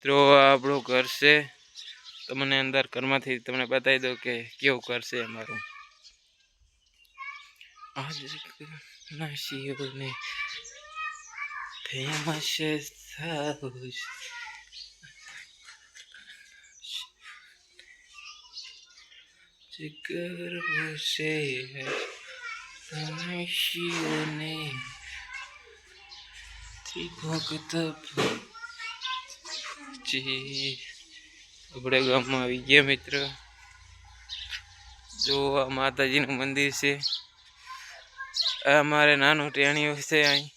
મિત્રો આપણું ઘર છે, તમને અંદર ઘરમાંથી તમને બતાવી દઉં કે કેવું ઘર છે અમારું. આજ નસીબને ફેમસ થાઉસ જિગર વસે નસીબને ભક્ત આપણે ગામમાં આવી ગયા મિત્ર. જો આ માતાજીનું મંદિર છે. આ અમારે નાનું ટેણીયું છે અહીં.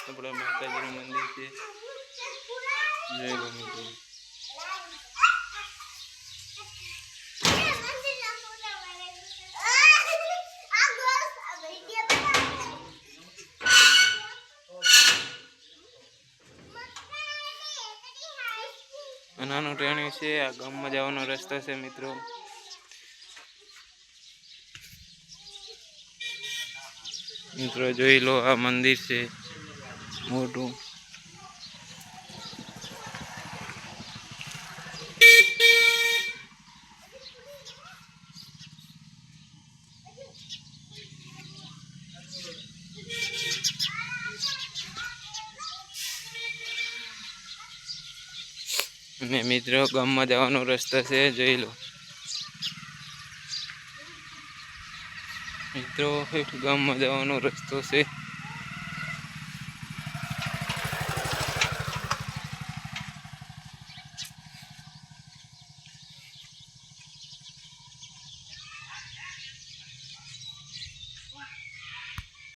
આપણે માતાજીનું મંદિર છે. જય ગોવિંદ. નાનું ટેણી છે. આ ગામમાં જવાનો રસ્તો છે મિત્રો. મિત્રો જોઈ લો, આ મંદિર છે મોટું. અને મિત્રો ગામમાં જવાનો રસ્તો છે, જોઈ લો મિત્રો. ગામમાં જવાનો રસ્તો છે.